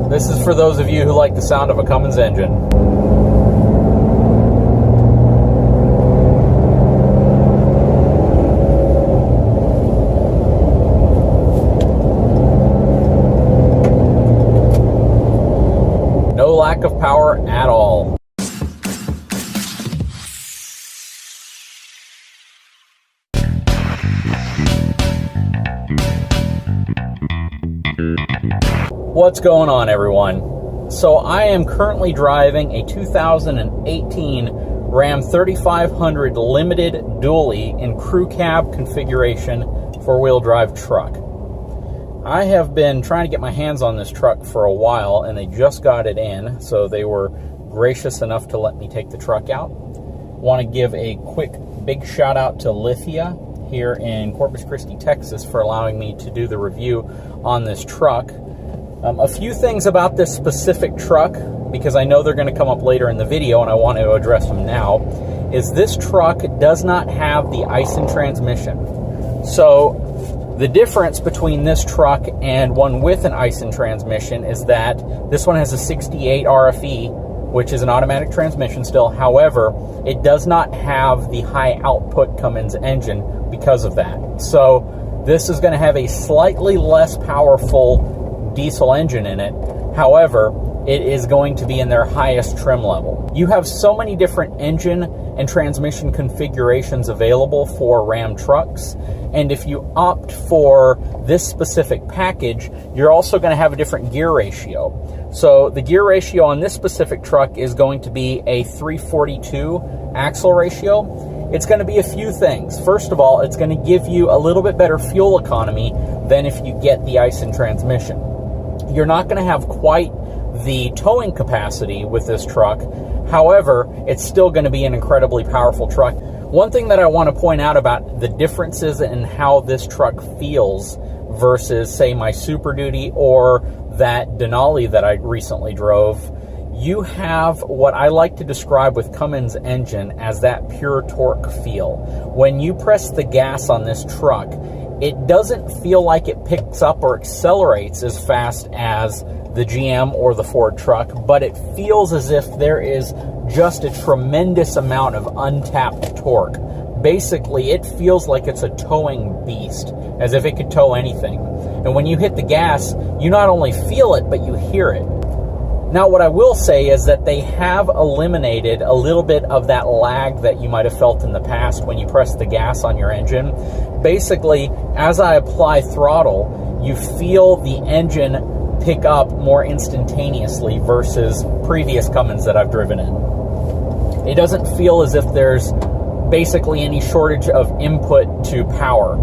This is for those of you who like the sound of a Cummins engine. No lack of power at all. What's going on, everyone? So I am currently driving a 2018 Ram 3500 Limited Dually in crew cab configuration four-wheel drive truck. I have been trying to get my hands on this truck for a while, and they just got it in, so they were gracious enough to let me take the truck out. Want to give a quick big shout out to Lithia here in Corpus Christi, Texas, for allowing me to do the review on this truck. A few things about this specific truck, because I know they're going to come up later in the video and I want to address them now, is this truck does not have the Aisin transmission. So the difference between this truck and one with an Aisin transmission is that this one has a 68 RFE, which is an automatic transmission still. However, it does not have the high output Cummins engine because of that. So this is going to have a slightly less powerful diesel engine in it. However, it is going to be in their highest trim level. You have so many different engine and transmission configurations available for Ram trucks, and if you opt for this specific package, you're also going to have a different gear ratio. So the gear ratio on this specific truck is going to be a 342 axle ratio. It's going to be a few things. First of all, it's going to give you a little bit better fuel economy than if you get the Aisin transmission. You're not going to have quite the towing capacity with this truck. However, it's still going to be an incredibly powerful truck. One thing that I want to point out about the differences in how this truck feels versus, say, my Super Duty or that Denali that I recently drove, you have what I like to describe with Cummins engine as that pure torque feel. When you press the gas on this truck, it doesn't feel like it picks up or accelerates as fast as the GM or the Ford truck, but it feels as if there is just a tremendous amount of untapped torque. Basically, it feels like it's a towing beast, as if it could tow anything. And when you hit the gas, you not only feel it, but you hear it. Now, what I will say is that they have eliminated a little bit of that lag that you might have felt in the past when you press the gas on your engine. Basically, as I apply throttle, you feel the engine pick up more instantaneously versus previous Cummins that I've driven in. It doesn't feel as if there's basically any shortage of input to power.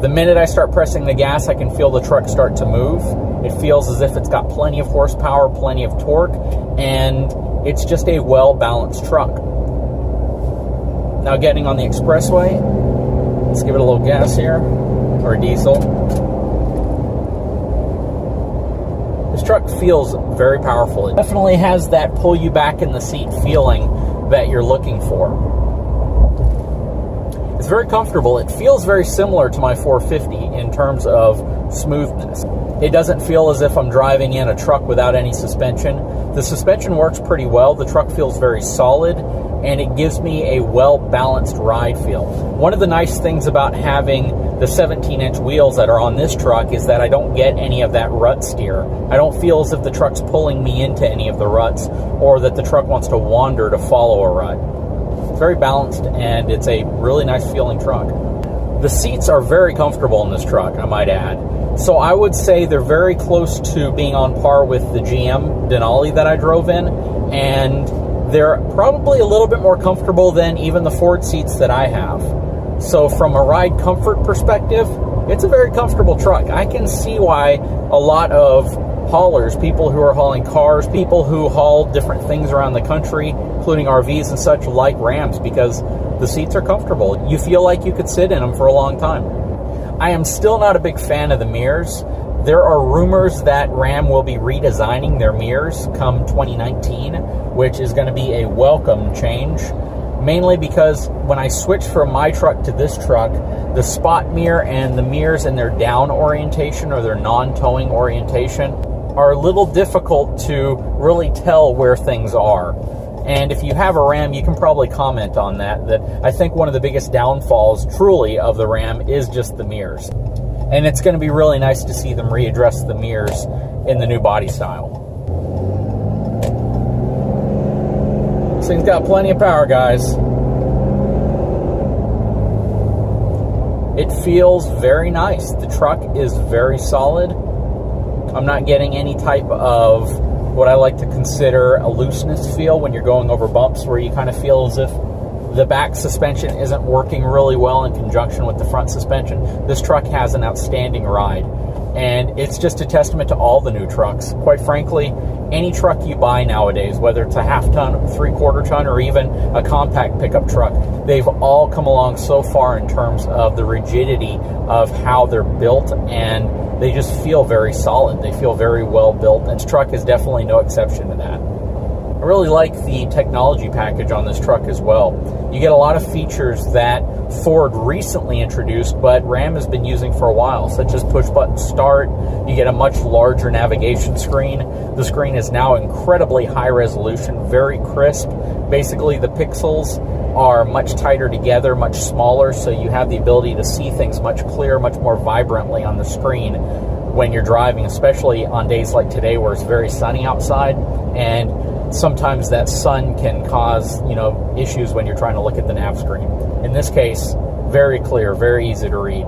The minute I start pressing the gas, I can feel the truck start to move. It feels as if it's got plenty of horsepower, plenty of torque, and it's just a well-balanced truck. Now getting on the expressway, let's give it a little gas here, or diesel. This truck feels very powerful. It definitely has that pull you back in the seat feeling that you're looking for. It's very comfortable. It feels very similar to my 450 in terms of smoothness. It doesn't feel as if I'm driving in a truck without any suspension. The suspension works pretty well. The truck feels very solid, and it gives me a well-balanced ride feel. One of the nice things about having the 17-inch wheels that are on this truck is that I don't get any of that rut steer. I don't feel as if the truck's pulling me into any of the ruts or that the truck wants to wander to follow a rut. It's very balanced, and it's a really nice feeling truck. The seats are very comfortable in this truck, I might add. So I would say they're very close to being on par with the GM Denali that I drove in, and they're probably a little bit more comfortable than even the Ford seats that I have. So from a ride comfort perspective, it's a very comfortable truck. I can see why a lot of haulers, people who are hauling cars, people who haul different things around the country, including RVs and such, like Rams, because the seats are comfortable. You feel like you could sit in them for a long time. I am still not a big fan of the mirrors. There are rumors that Ram will be redesigning their mirrors come 2019, which is going to be a welcome change, mainly because when I switched from my truck to this truck, the spot mirror and the mirrors in their down orientation or their non-towing orientation are a little difficult to really tell where things are. And if you have a Ram, you can probably comment on that I think one of the biggest downfalls truly of the Ram is just the mirrors. And it's going to be really nice to see them readdress the mirrors in the new body style. This thing's got plenty of power, guys. It feels very nice. The truck is very solid. I'm not getting any type of what I like to consider a looseness feel when you're going over bumps, where you kind of feel as if the back suspension isn't working really well in conjunction with the front suspension. This truck has an outstanding ride, and it's just a testament to all the new trucks. Quite frankly, any truck you buy nowadays, whether it's a half-ton, three-quarter-ton, or even a compact pickup truck, they've all come along so far in terms of the rigidity of how they're built, and they just feel very solid. They feel very well built, and this truck is definitely no exception to that. I really like the technology package on this truck as well. You get a lot of features that Ford recently introduced, but Ram has been using for a while, such as push-button start. You get a much larger navigation screen. The screen is now incredibly high resolution, very crisp. Basically, the pixels are much tighter together, much smaller, so you have the ability to see things much clearer, much more vibrantly on the screen when you're driving, especially on days like today where it's very sunny outside, and sometimes that sun can cause, issues when you're trying to look at the nav screen. In this case, very clear, very easy to read.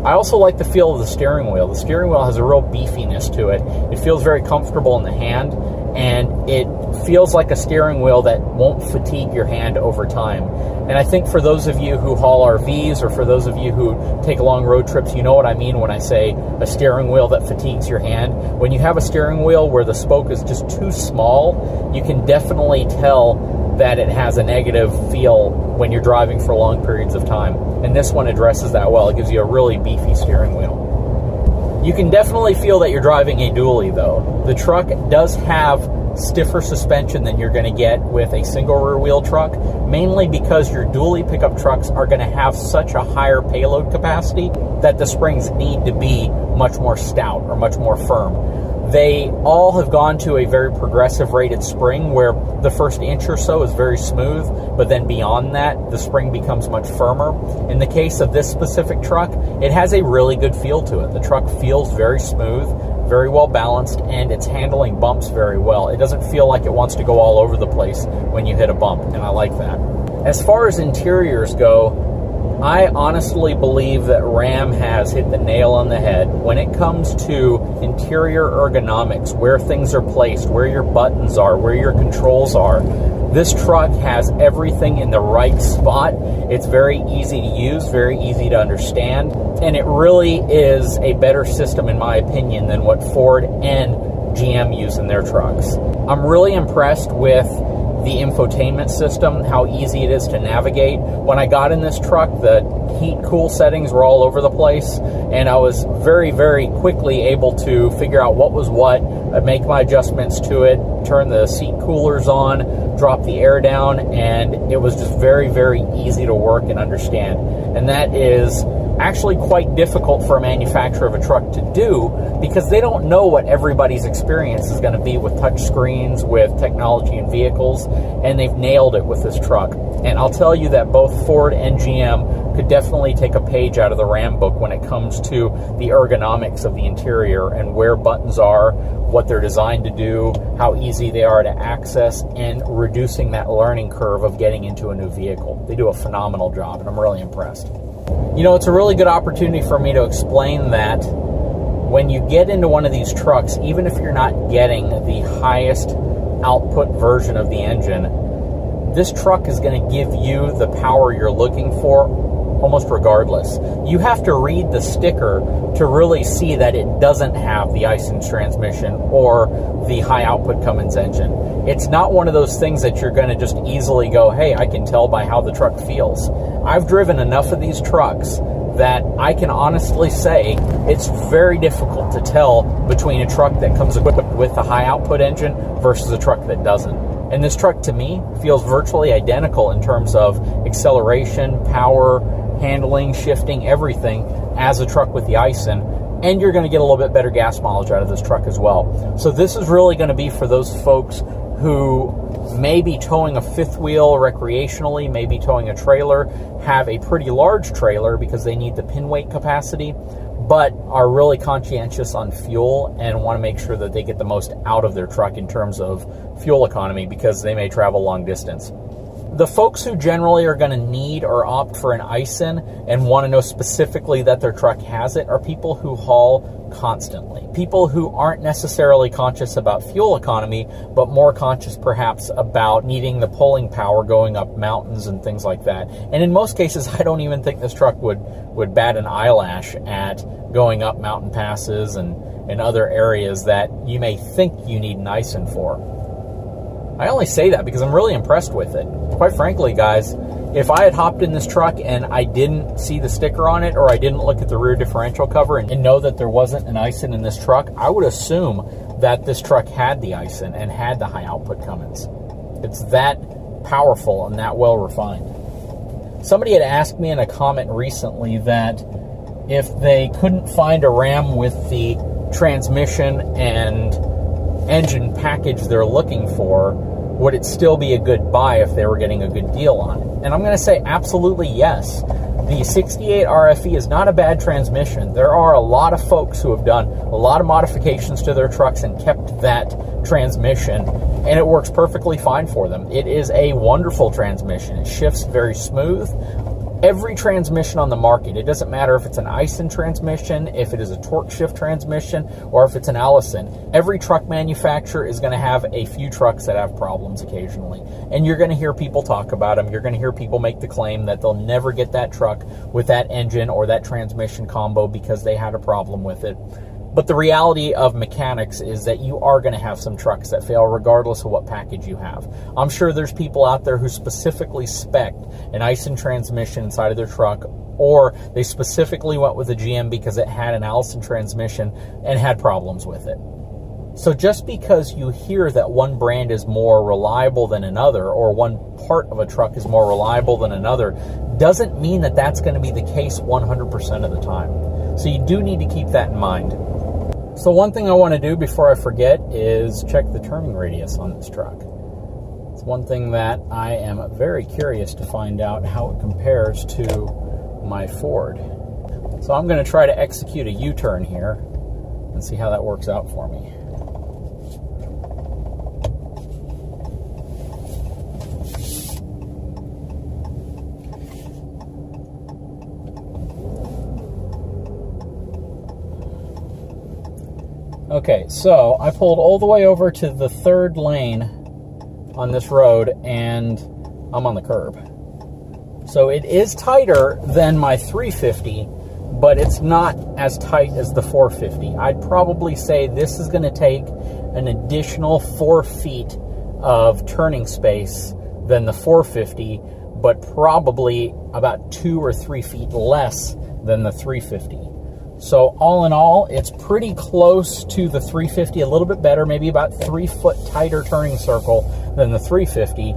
I also like the feel of the steering wheel. The steering wheel has a real beefiness to it. It feels very comfortable in the hand, and it feels like a steering wheel that won't fatigue your hand over time. And I think for those of you who haul RVs, or for those of you who take long road trips, you know what I mean when I say a steering wheel that fatigues your hand. When you have a steering wheel where the spoke is just too small, you can definitely tell that it has a negative feel when you're driving for long periods of time. And this one addresses that well. It gives you a really beefy steering wheel. You can definitely feel that you're driving a dually, though. The truck does have stiffer suspension than you're going to get with a single rear wheel truck, mainly because your dually pickup trucks are going to have such a higher payload capacity that the springs need to be much more stout or much more firm. They all have gone to a very progressive rated spring where the first inch or so is very smooth, but then beyond that, the spring becomes much firmer. In the case of this specific truck, it has a really good feel to it. The truck feels very smooth, very well balanced, and it's handling bumps very well. It doesn't feel like it wants to go all over the place when you hit a bump, and I like that. As far as interiors go, I honestly believe that Ram has hit the nail on the head when it comes to interior ergonomics, where things are placed, where your buttons are, where your controls are. This truck has everything in the right spot. It's very easy to use, very easy to understand, and it really is a better system, in my opinion, than what Ford and GM use in their trucks. I'm really impressed with the infotainment system, how easy it is to navigate. When I got in this truck, the heat-cool settings were all over the place, and I was very, very quickly able to figure out what was what, make my adjustments to it, turn the seat coolers on, drop the air down, and it was just very, very easy to work and understand. And that is actually quite difficult for a manufacturer of a truck to do, because they don't know what everybody's experience is going to be with touch screens, with technology in vehicles, and they've nailed it with this truck. And I'll tell you that both Ford and GM could definitely take a page out of the Ram book when it comes to the ergonomics of the interior and where buttons are, what they're designed to do, how easy they are to access, and reducing that learning curve of getting into a new vehicle. They do a phenomenal job, and I'm really impressed. It's a really good opportunity for me to explain that when you get into one of these trucks, even if you're not getting the highest output version of the engine, this truck is going to give you the power you're looking for almost regardless. You have to read the sticker to really see that it doesn't have the Ice transmission or the high output Cummins engine. It's not one of those things that you're going to just easily go, hey, I can tell by how the truck feels. I've driven enough of these trucks that I can honestly say it's very difficult to tell between a truck that comes equipped with a high output engine versus a truck that doesn't. And this truck, to me, feels virtually identical in terms of acceleration, power, handling, shifting, everything as a truck with the Ison. and you're going to get a little bit better gas mileage out of this truck as well. So this is really going to be for those folks who may be towing a fifth wheel recreationally, maybe towing a trailer, have a pretty large trailer because they need the pin weight capacity, but are really conscientious on fuel and want to make sure that they get the most out of their truck in terms of fuel economy because they may travel long distance. The folks who generally are going to need or opt for an ISIN and want to know specifically that their truck has it are people who haul constantly. People who aren't necessarily conscious about fuel economy, but more conscious perhaps about needing the pulling power going up mountains and things like that. And in most cases, I don't even think this truck would bat an eyelash at going up mountain passes and other areas that you may think you need an ISIN for. I only say that because I'm really impressed with it. Quite frankly, guys, if I had hopped in this truck and I didn't see the sticker on it or I didn't look at the rear differential cover and know that there wasn't an ISIN in this truck, I would assume that this truck had the ISIN and had the high output Cummins. It's that powerful and that well refined. Somebody had asked me in a comment recently that if they couldn't find a Ram with the transmission and engine package they're looking for, would it still be a good buy if they were getting a good deal on it? And I'm going to say absolutely yes. The 68 RFE is not a bad transmission. There are a lot of folks who have done a lot of modifications to their trucks and kept that transmission, and it works perfectly fine for them. It is a wonderful transmission. It shifts very smooth. Every transmission on the market, it doesn't matter if it's an ISIN transmission, if it is a torque shift transmission, or if it's an Allison, every truck manufacturer is going to have a few trucks that have problems occasionally. And you're going to hear people talk about them. You're going to hear people make the claim that they'll never get that truck with that engine or that transmission combo because they had a problem with it. But the reality of mechanics is that you are going to have some trucks that fail regardless of what package you have. I'm sure there's people out there who specifically spec'd an ISIN transmission inside of their truck, or they specifically went with a GM because it had an Allison transmission and had problems with it. So just because you hear that one brand is more reliable than another, or one part of a truck is more reliable than another, doesn't mean that that's going to be the case 100% of the time. So you do need to keep that in mind. So one thing I want to do before I forget is check the turning radius on this truck. It's one thing that I am very curious to find out how it compares to my Ford. So I'm going to try to execute a U-turn here and see how that works out for me. Okay, so I pulled all the way over to the third lane on this road, and I'm on the curb. So it is tighter than my 350, but it's not as tight as the 450. I'd probably say this is going to take an additional 4 feet of turning space than the 450, but probably about 2 or 3 feet less than the 350. So all in all, it's pretty close to the 350, a little bit better, maybe about 3 foot tighter turning circle than the 350,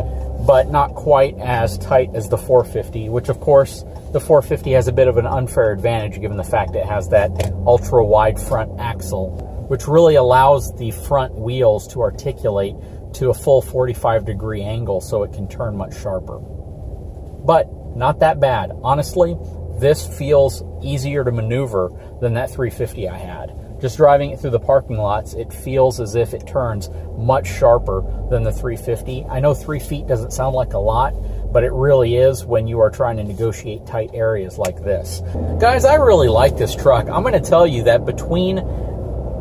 but not quite as tight as the 450, which of course the 450 has a bit of an unfair advantage given the fact it has that ultra wide front axle, which really allows the front wheels to articulate to a full 45-degree angle so it can turn much sharper. But not that bad. Honestly, this feels easier to maneuver than that 350 I had. Just driving it through the parking lots, it feels as if it turns much sharper than the 350. I know 3 feet doesn't sound like a lot, but it really is when you are trying to negotiate tight areas like this. Guys, I really like this truck. I'm going to tell you that between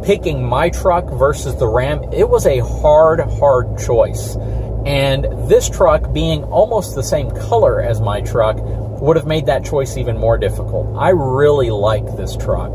picking my truck versus the Ram, it was a hard choice. And this truck being almost the same color as my truck would have made that choice even more difficult. I really like this truck.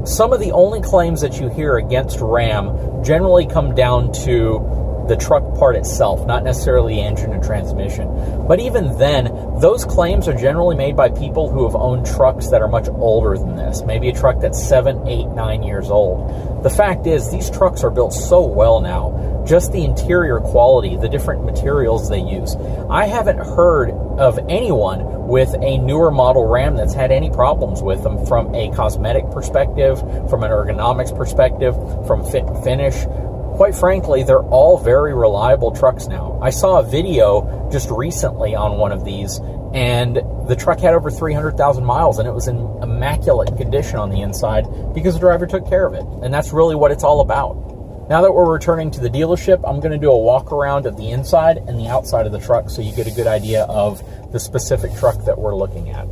Some of the only claims that you hear against Ram generally come down to the truck part itself, not necessarily the engine and transmission. But even then, those claims are generally made by people who have owned trucks that are much older than this, maybe a truck that's 7, 8, 9 years old. The fact is, these trucks are built so well now. just the interior quality, the different materials they use. I haven't heard of anyone with a newer model Ram that's had any problems with them from a cosmetic perspective, from an ergonomics perspective, from fit and finish. Quite frankly, they're all very reliable trucks now. I saw a video just recently on one of these, and the truck had over 300,000 miles, and it was in immaculate condition on the inside because the driver took care of it. And that's really what it's all about. Now that we're returning to the dealership, I'm going to do a walk around of the inside and the outside of the truck so you get a good idea of the specific truck that we're looking at.